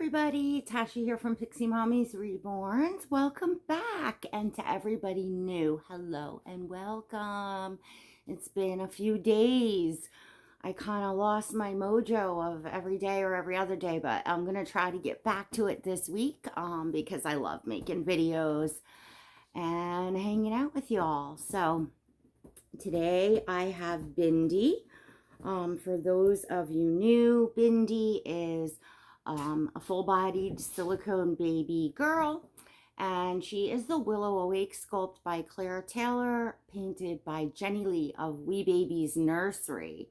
everybody, Tasha here from Pixie Mommy's Reborns. Welcome back, and to everybody new, hello and welcome. It's been a few days. I kind of lost my mojo of every day or every other day, but I'm going to try to get back to it this week because I love making videos and hanging out with y'all. So today I have Bindi. For those of you new, Bindi is a full-bodied silicone baby girl, and she is the Willow Awake sculpt by Claire Taylor, painted by Jennie Lee of Wee Baby's Nursery.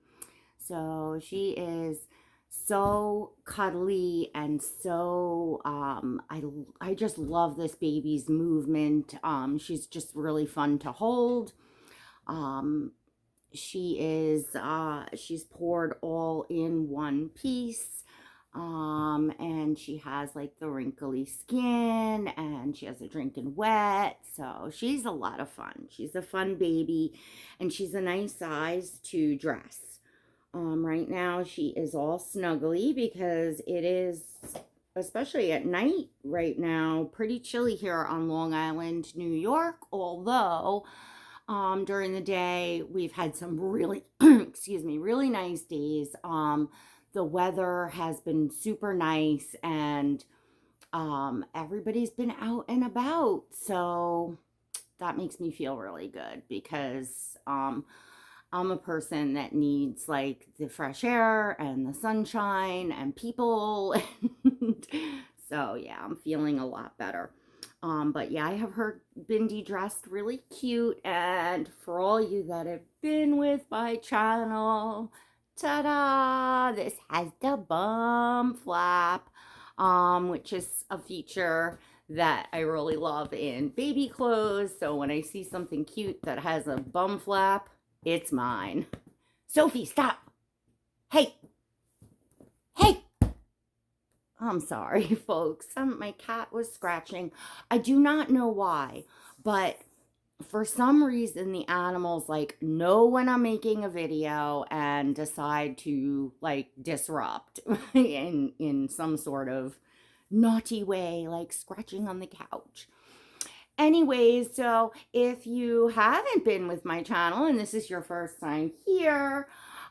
So she is so cuddly and so I just love this baby's movement. She's just really fun to hold. She's poured all in one piece. And she has like the wrinkly skin, and she has a drinking wet, so she's a lot of fun. She's a fun baby, and she's a nice size to dress. Right now she is all snuggly because it is, especially at night right now, pretty chilly here on Long Island, New York, although during the day we've had some really really nice days. The weather has been super nice, and everybody's been out and about, so that makes me feel really good because I'm a person that needs like the fresh air and the sunshine and people. And so yeah, I'm feeling a lot better. But yeah, I have heard Bindi dressed really cute, and for all you that have been with my channel, ta-da! This has the bum flap, which is a feature that I really love in baby clothes. So when I see something cute that has a bum flap, it's mine. Sophie, stop! Hey! Hey! I'm sorry, folks. My cat was scratching. I do not know why, but for some reason the animals like know when I'm making a video and decide to like disrupt in some sort of naughty way, like scratching on the couch. Anyways, so if you haven't been with my channel and this is your first time here,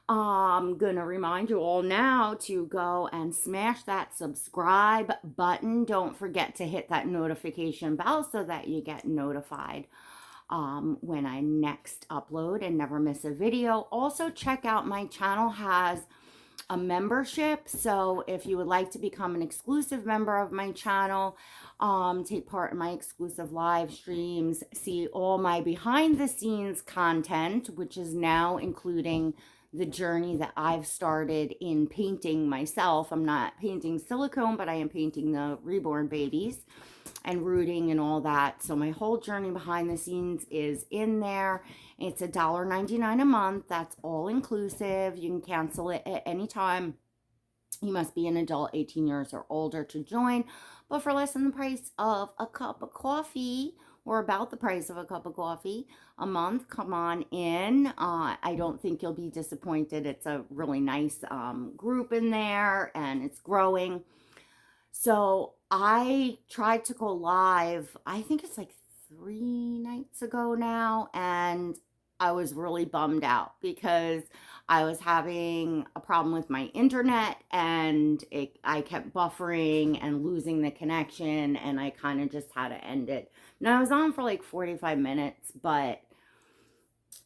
I'm gonna remind you all now to go and smash that subscribe button. Don't forget to hit that notification bell so that you get notified when I next upload and never miss a video. Also, check out my channel has a membership, so if you would like to become an exclusive member of my channel, take part in my exclusive live streams, see all my behind the scenes content, which is now including the journey that I've started in painting myself. I'm not painting silicone, but I am painting the reborn babies and rooting and all that. So my whole journey behind the scenes is in there. It's $1.99 a month. That's all inclusive. You can cancel it at any time. You must be an adult 18 years or older to join, but for less than the price of a cup of coffee, or about the price of a cup of coffee a month, come on in. I don't think you'll be disappointed. It's a really nice group in there, and it's growing. So I tried to go live, I think it's like 3 nights ago now, and I was really bummed out because I was having a problem with my internet, and I kept buffering and losing the connection, and I kind of just had to end it. Now I was on for like 45 minutes, but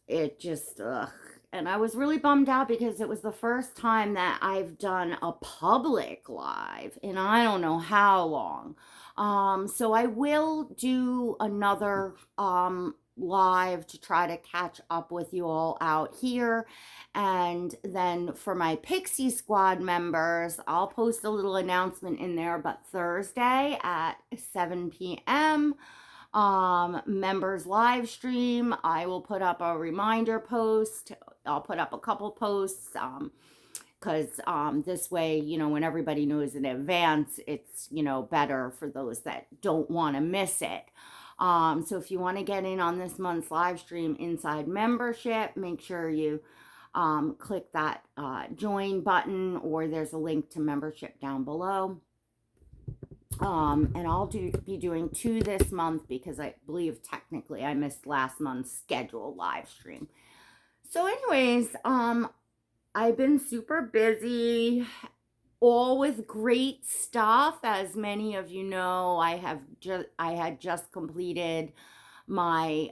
it just, and I was really bummed out because it was the first time that I've done a public live in I don't know how long. So I will do another live to try to catch up with you all out here. And then for my Pixie Squad members, I'll post a little announcement in there, but Thursday at 7 p.m. members live stream, I will put up a reminder post. I'll put up a couple posts because this way, you know, when everybody knows in advance, it's, you know, better for those that don't want to miss it. So if you want to get in on this month's live stream inside membership, make sure you click that join button, or there's a link to membership down below. And I'll be doing 2 this month because I believe technically I missed last month's scheduled live stream. So anyways, I've been super busy, all with great stuff. As many of you know, I had just completed my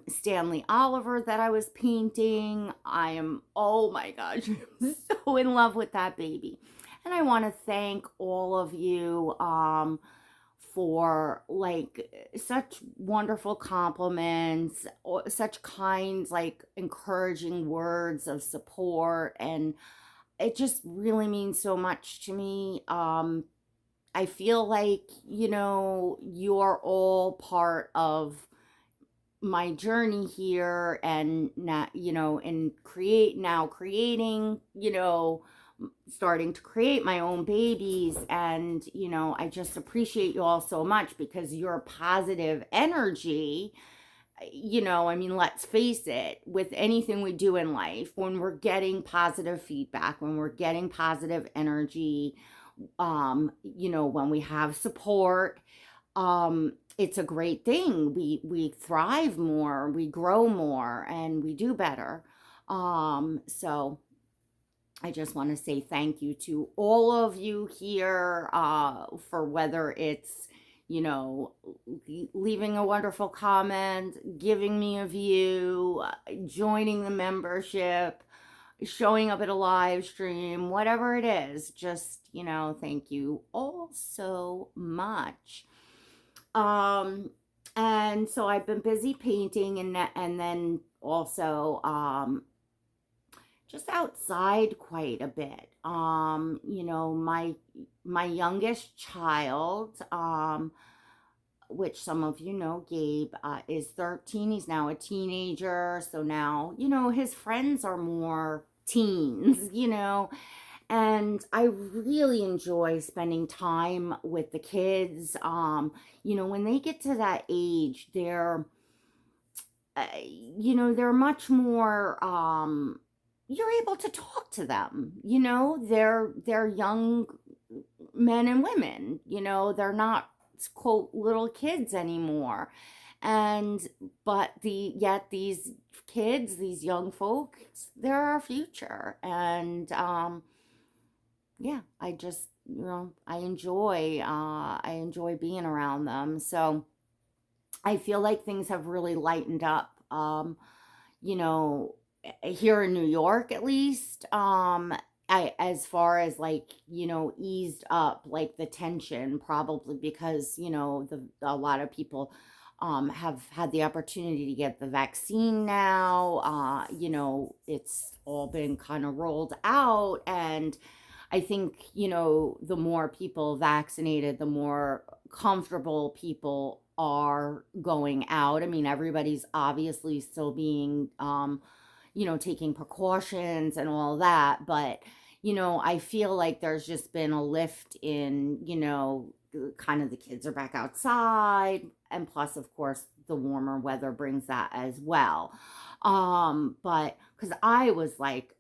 Stanley Oliver that I was painting. I am, oh my gosh, I'm so in love with that baby. And I want to thank all of you for like such wonderful compliments, or such kind, like encouraging words of support, and it just really means so much to me. I feel like, you're all part of my journey here, and not, and creating, starting to create my own babies. And, I just appreciate you all so much because your positive energy, I mean, let's face it, with anything we do in life, when we're getting positive feedback, when we're getting positive energy, when we have support, it's a great thing. We thrive more, we grow more, and we do better. So I just want to say thank you to all of you here, for whether it's, leaving a wonderful comment, giving me a view, joining the membership, showing up at a live stream, whatever it is. Just, thank you all so much. And so I've been busy painting, and then also just outside quite a bit. My youngest child, which some of you know, Gabe, is 13. He's now a teenager. So now, his friends are more teens, and I really enjoy spending time with the kids. When they get to that age, they're much more, you're able to talk to them. They're young men and women. They're not, quote, little kids anymore. But yet these kids, these young folks, they're our future. And yeah, I just, I enjoy being around them. So I feel like things have really lightened up, here in New York, at least. As far as like, eased up like the tension, probably because, a lot of people have had the opportunity to get the vaccine now. It's all been kind of rolled out, and I think, the more people vaccinated, the more comfortable people are going out. I mean, everybody's obviously still being, taking precautions and all that, but, I feel like there's just been a lift in, kind of the kids are back outside, and plus, of course, the warmer weather brings that as well. But because I was like,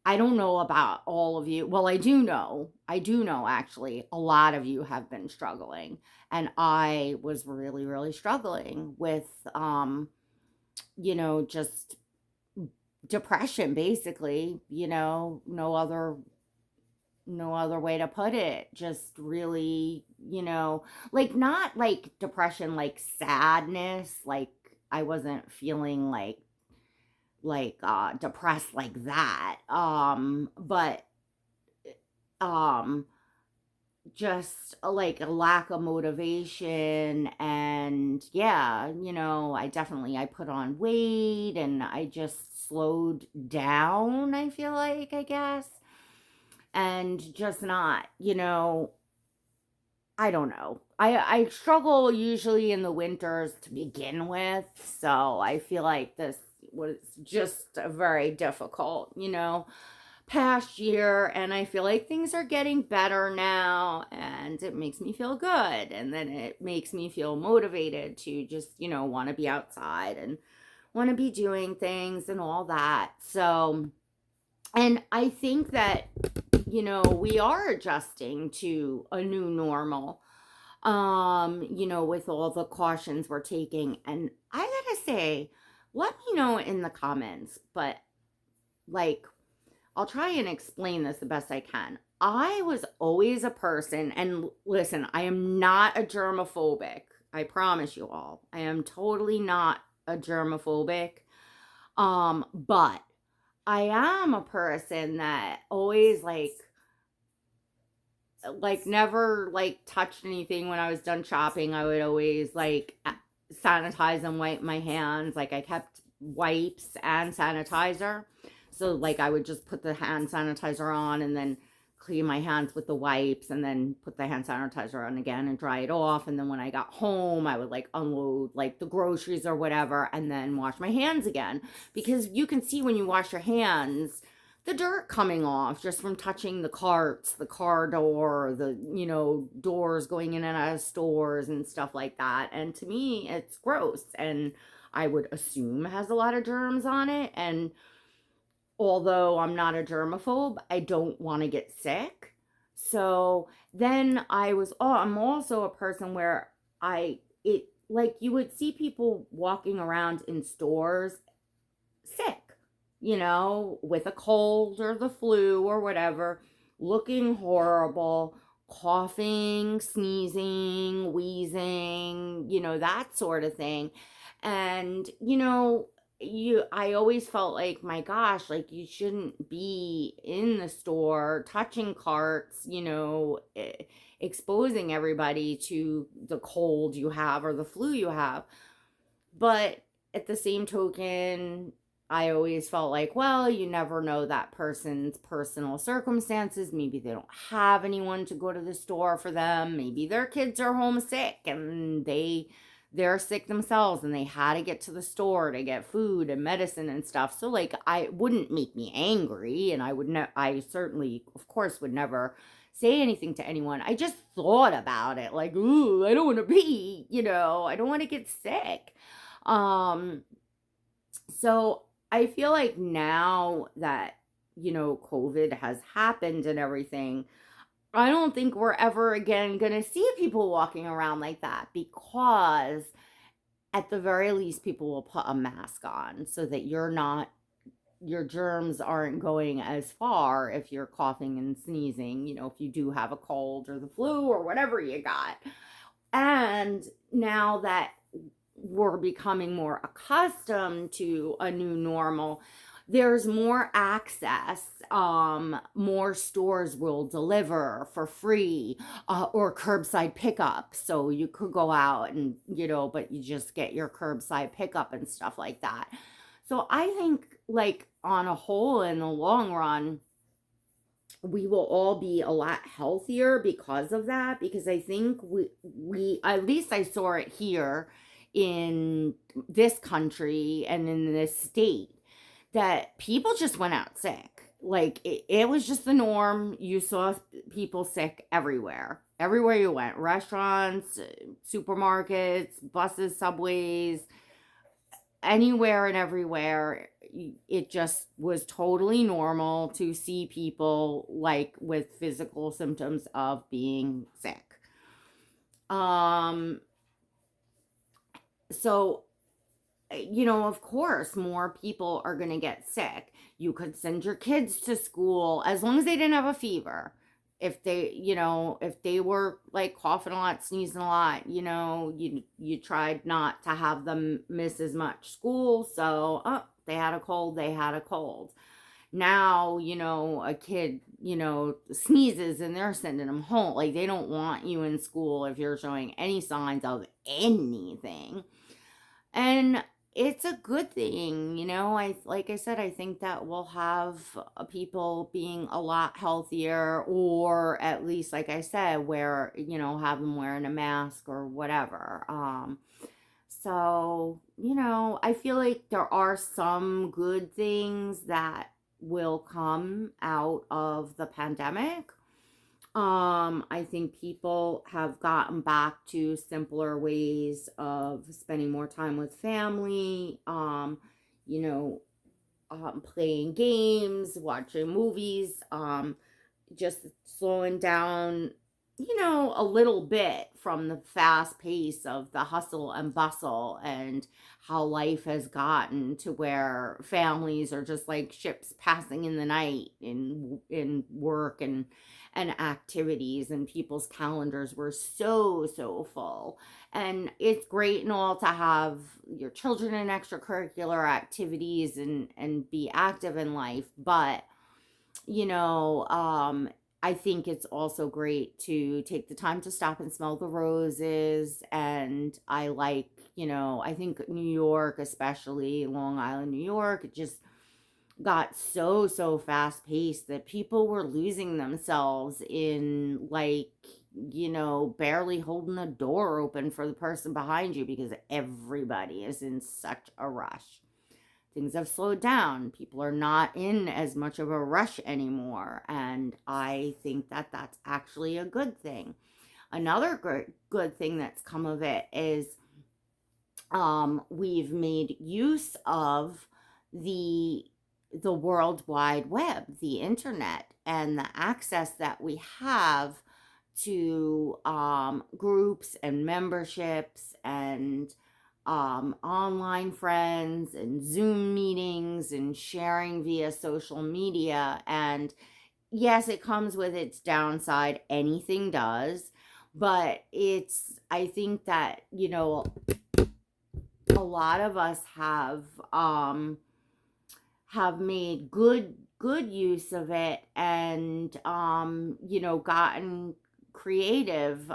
I don't know about all of you. Well, I do know actually, a lot of you have been struggling. And I was really, really struggling with, just depression, basically, no other way to put it. Just really, like, not like depression, like sadness, like I wasn't feeling like depressed like that, but just like a lack of motivation. And yeah, I put on weight, and I just slowed down, I feel like, I guess, and just not, I don't know. I struggle usually in the winters to begin with, so I feel like this was just a very difficult, past year, and I feel like things are getting better now, and it makes me feel good, and then it makes me feel motivated to just, want to be outside and want to be doing things and all that. So, and I think that, we are adjusting to a new normal. you know, with all the cautions we're taking. And I gotta say, let me know in the comments, but like, I'll try and explain this the best I can. I was always a person, and listen, I am not a germaphobic. I promise you all. I am totally not a germaphobic. But I am a person that always never like touched anything when I was done shopping. I would always like sanitize and wipe my hands. Like I kept wipes and sanitizer. So like I would just put the hand sanitizer on and then clean my hands with the wipes and then put the hand sanitizer on again and dry it off. And then when I got home, I would like unload like the groceries or whatever and then wash my hands again. Because you can see when you wash your hands, the dirt coming off just from touching the carts, the car door, the, you know, doors going in and out of stores and stuff like that. And to me, it's gross. And I would assume has a lot of germs on it. And although I'm not a germaphobe, I don't want to get sick. So then I'm also a person where like you would see people walking around in stores sick, you know, with a cold or the flu or whatever, looking horrible, coughing, sneezing, wheezing, you know, that sort of thing. And, you know, I always felt like, my gosh, like you shouldn't be in the store touching carts, you know, exposing everybody to the cold you have or the flu you have. But at the same token, I always felt like, well, you never know that person's personal circumstances. Maybe they don't have anyone to go to the store for them. Maybe their kids are homesick and they're sick themselves and they had to get to the store to get food and medicine and stuff. So like I wouldn't make me angry, and I certainly of course would never say anything to anyone. I just thought about it like, ooh, I don't want to be, you know, I don't want to get sick. So I feel like now that, you know, COVID has happened and everything, I don't think we're ever again going to see people walking around like that, because at the very least people will put a mask on so that your germs aren't going as far if you're coughing and sneezing, you know, if you do have a cold or the flu or whatever you got. And now that we're becoming more accustomed to a new normal, there's more access. More stores will deliver for free, or curbside pickup. So you could go out and, you know, but you just get your curbside pickup and stuff like that. So I think like on a whole, in the long run, we will all be a lot healthier because of that. Because I think we at least I saw it here in this country and in this state, that people just went out sick. Like it was just the norm. You saw people sick everywhere you went, restaurants, supermarkets, buses, subways, anywhere and everywhere. It just was totally normal to see people like with physical symptoms of being sick. So, you know, of course, more people are going to get sick. You could send your kids to school as long as they didn't have a fever. If they, you know, if they were like coughing a lot, sneezing a lot, you know, you tried not to have them miss as much school. So, they had a cold, they had a cold. Now, you know, a kid, you know, sneezes and they're sending them home. Like they don't want you in school if you're showing any signs of anything. And it's a good thing, you know. Like I said, I think that we'll have people being a lot healthier, or at least, like I said, where, you know, have them wearing a mask or whatever. So, you know, I feel like there are some good things that will come out of the pandemic. I think people have gotten back to simpler ways of spending more time with family, you know, playing games, watching movies, just slowing down, a little bit from the fast pace of the hustle and bustle and how life has gotten to where families are just like ships passing in the night in work and activities, and people's calendars were so full. And it's great and all to have your children in extracurricular activities and be active in life, but you know, I think it's also great to take the time to stop and smell the roses. And I like, I think New York, especially Long Island, New York, it just got so fast paced that people were losing themselves in like, barely holding a door open for the person behind you because everybody is in such a rush. Things have slowed down. People are not in as much of a rush anymore. And I think that that's actually a good thing. Another good thing that's come of it is we've made use of the World Wide Web, the internet, and the access that we have to groups and memberships and online friends and Zoom meetings and sharing via social media. And yes, it comes with its downside. Anything does. But I think that, a lot of us have made good use of it and, gotten creative,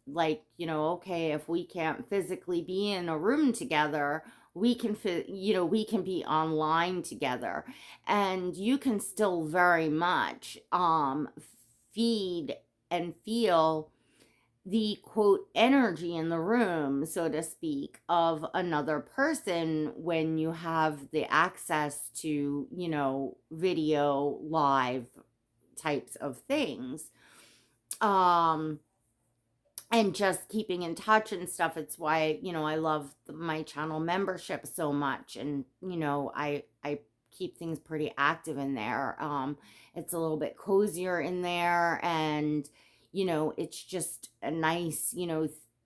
like, okay, if we can't physically be in a room together, we can we can be online together, and you can still very much feed and feel the quote energy in the room, so to speak, of another person when you have the access to, video live types of things. And just keeping in touch and stuff. It's why, I love my channel membership so much. And, I keep things pretty active in there. It's a little bit cozier in there. And, it's just a nice,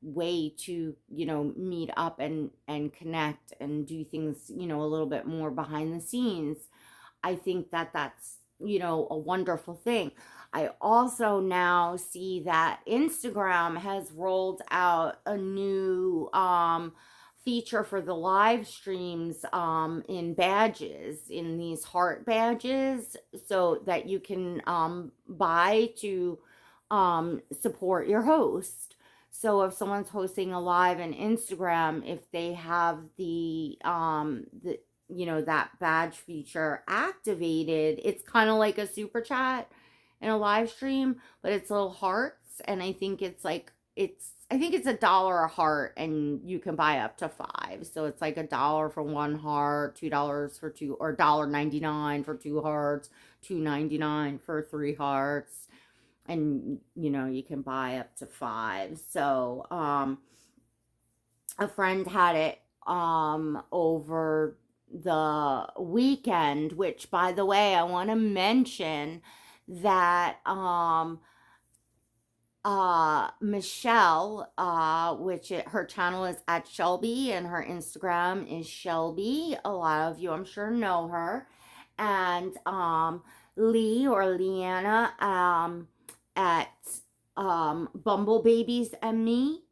way to, meet up and connect and do things, a little bit more behind the scenes. I think that that's, a wonderful thing. I also now see that Instagram has rolled out a new feature for the live streams in badges, in these heart badges, so that you can buy to support your host. So if someone's hosting a live on Instagram, if they have the that badge feature activated, it's kind of like a super chat in a live stream, but it's little hearts. And I think it's $1 a heart, and you can buy up to 5. So it's like $1 for 1 heart, $2 for 2, or $1.99 for 2 hearts, $2.99 for 3 hearts. And you can buy up to 5. So a friend had it over the weekend, which, by the way, I want to mention that Michelle, her channel is at Shelby, and her Instagram is Shelby. A lot of you, I'm sure, know her. And Lee, or Leanna, at Bumble Babies and Me.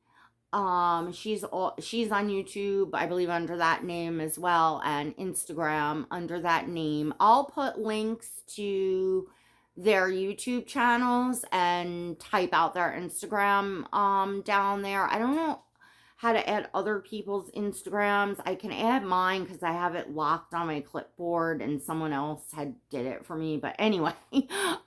She's on YouTube, I believe, under that name as well, and Instagram under that name. I'll put links to their YouTube channels and type out their Instagram down there. I don't know how to add other people's Instagrams. I can add mine because I have it locked on my clipboard and someone else did it for me. But anyway,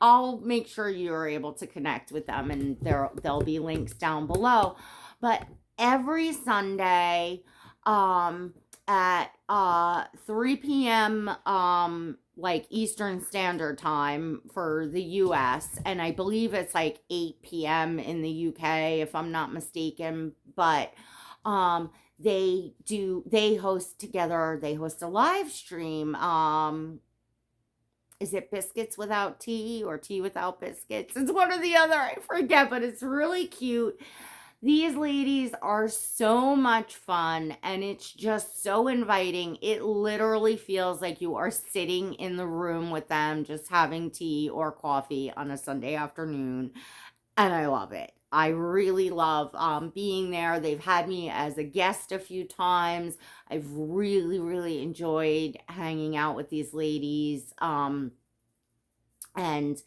I'll make sure you're able to connect with them, and there'll be links down below. But every Sunday at 3 p.m. Like Eastern Standard Time for the US, and I believe it's like 8 p.m. in the UK, if I'm not mistaken. But they host a live stream is it biscuits without tea or tea without biscuits? It's one or the other, I forget, but it's really cute. These ladies are so much fun, and it's just so inviting. It literally feels like you are sitting in the room with them, just having tea or coffee on a Sunday afternoon, and I love it. I really love being there. They've had me as a guest a few times. I've really, really enjoyed hanging out with these ladies. And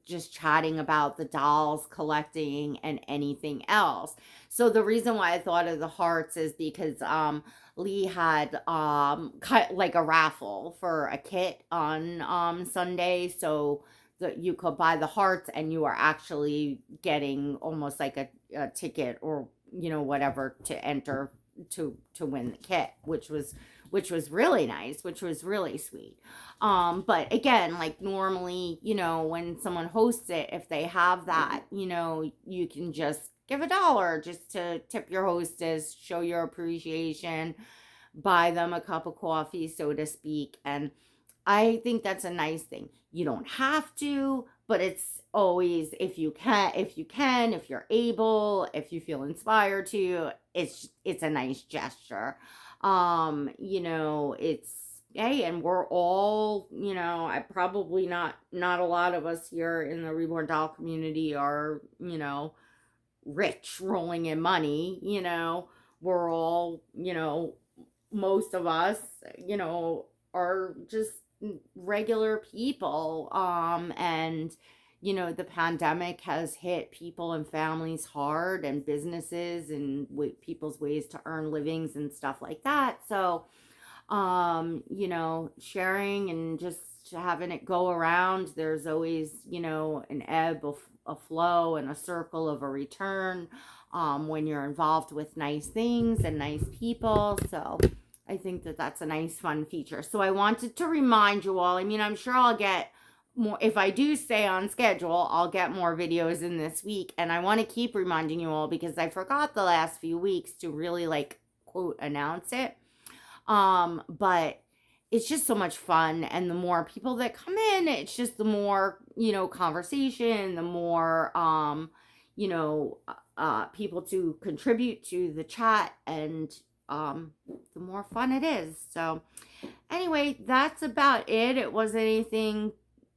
just chatting about the dolls, collecting, and anything else. So the reason why I thought of the hearts is because Lee had like a raffle for a kit on Sunday, so that you could buy the hearts and you are actually getting almost like a ticket or whatever to enter to win the kit, which was really nice, which was really sweet. But again, like normally, when someone hosts it, if they have that, you can just give $1 just to tip your hostess, show your appreciation, buy them a cup of coffee, so to speak. And I think that's a nice thing. You don't have to, but it's always, if you can, if you're able, if you feel inspired to, it's a nice gesture. It's, hey, and we're all, I probably not a lot of us here in the Reborn Doll community are, rich, rolling in money, we're all, most of us, are just regular people. And the pandemic has hit people and families hard, and businesses and people's ways to earn livings and stuff like that. So, sharing and just having it go around, there's always, an ebb, a flow, and a circle of a return, when you're involved with nice things and nice people. So I think that that's a nice, fun feature. So I wanted to remind you all, I'm sure I'll get more, if I do stay on schedule, I'll get more videos in this week. And I want to keep reminding you all because I forgot the last few weeks to really quote announce it. But it's just so much fun. And the more people that come in, it's just the more, conversation, the more, people to contribute to the chat, and the more fun it is. So anyway, that's about it. It wasn't anything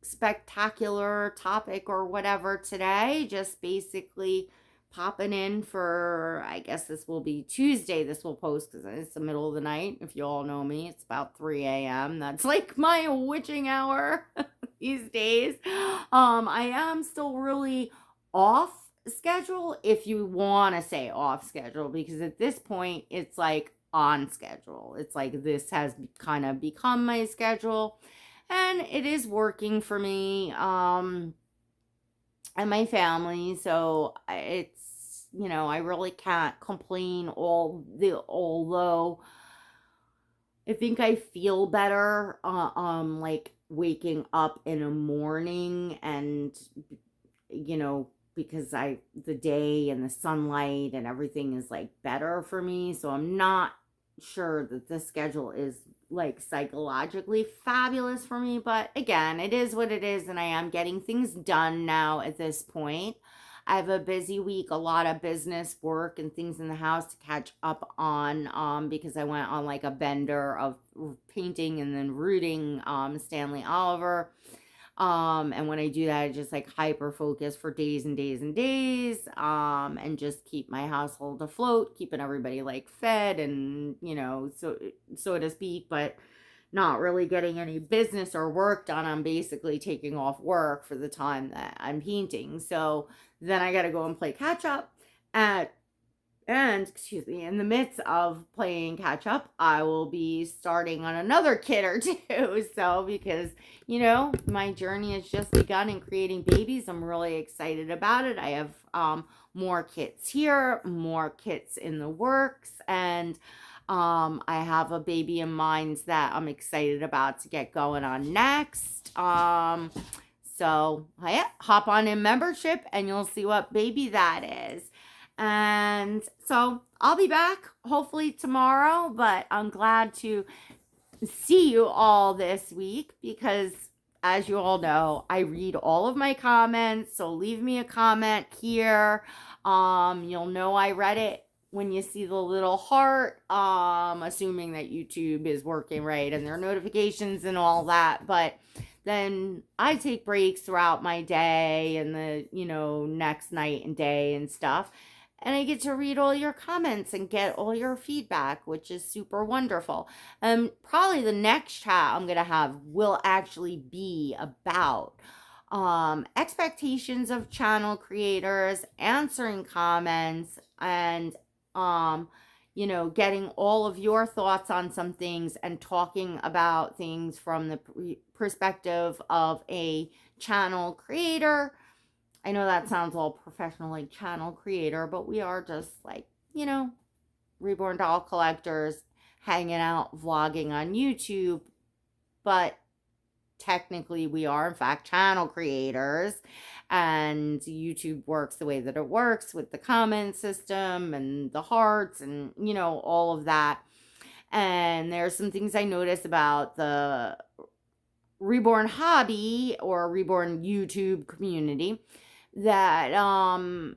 spectacular topic or whatever today, just basically popping in for, I guess this will be Tuesday, this will post because it's the middle of the night. If you all know me, it's about 3 a.m. That's like my witching hour these days. I am still really off schedule, if you want to say off schedule, because at this point it's like on schedule. It's like this has kind of become my schedule, and it is working for me and my family. So it's, I really can't complain, although I think I feel better like waking up in the morning, and because the day and the sunlight and everything is like better for me. So I'm not sure that the schedule is like psychologically fabulous for me, but again, it is what it is, and I am getting things done now at this point. I have a busy week, a lot of business work and things in the house to catch up on, because I went on like a bender of painting and then rooting Stanley Oliver. And when I do that, I just like hyper focus for days and days and days, and just keep my household afloat, keeping everybody like fed and, so to speak, but not really getting any business or work done. I'm basically taking off work for the time that I'm painting. So then I got to go and play catch up and excuse me, in the midst of playing catch up, I will be starting on another kit or two. So because, my journey has just begun in creating babies, I'm really excited about it. I have more kits here, more kits in the works, and I have a baby in mind that I'm excited about to get going on next. So yeah, hop on in membership and you'll see what baby that is. And so I'll be back hopefully tomorrow, but I'm glad to see you all this week because, as you all know, I read all of my comments. So leave me a comment here. You'll know I read it when you see the little heart, assuming that YouTube is working right and their notifications and all that. But then I take breaks throughout my day and the, next night and day and stuff. And I get to read all your comments and get all your feedback, which is super wonderful. Probably the next chat I'm going to have will actually be about expectations of channel creators, answering comments, and getting all of your thoughts on some things and talking about things from the perspective of a channel creator. I know that sounds all professional, like channel creator, but we are just like, reborn doll collectors hanging out, vlogging on YouTube. But technically we are in fact channel creators, and YouTube works the way that it works with the comment system and the hearts and all of that. And there's some things I notice about the reborn hobby or reborn YouTube community that I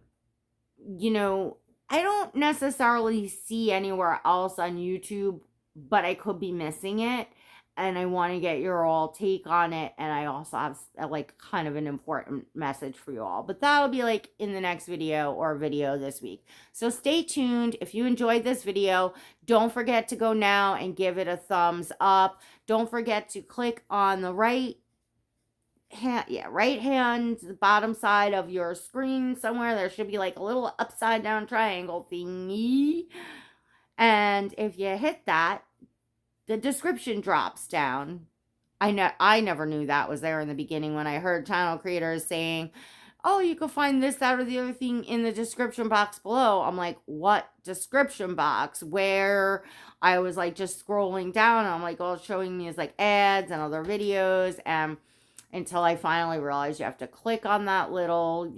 don't necessarily see anywhere else on YouTube, but I could be missing it. And I want to get your all take on it. And I also have like kind of an important message for you all. But that'll be like in the next video or video this week. So stay tuned. If you enjoyed this video, don't forget to go now and give it a thumbs up. Don't forget to click on the right hand, the bottom side of your screen somewhere. There should be like a little upside down triangle thingy. And if you hit that, the description drops down. I never knew that was there in the beginning when I heard channel creators saying, oh, you can find this, that, or the other thing in the description box below. I'm like, what description box? Where I was like just scrolling down. And I'm like, all it's showing me is like ads and other videos. And until I finally realized you have to click on that little,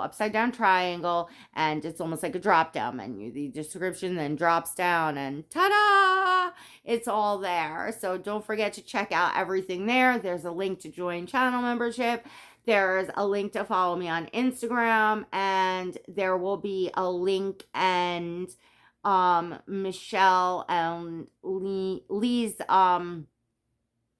upside down triangle, and it's almost like a drop down menu. The description then drops down and ta-da! It's all there. So don't forget to check out everything there. There's a link to join channel membership. There's a link to follow me on Instagram, and there will be a link and Michelle and Lee's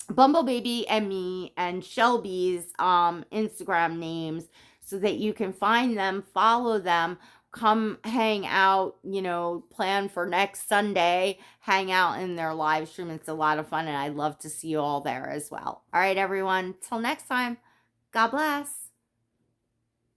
Bumblebaby and me and Shelby's Instagram names, so that you can find them, follow them, come hang out, plan for next Sunday, hang out in their live stream. It's a lot of fun, and I'd love to see you all there as well. All right, everyone, till next time, God bless.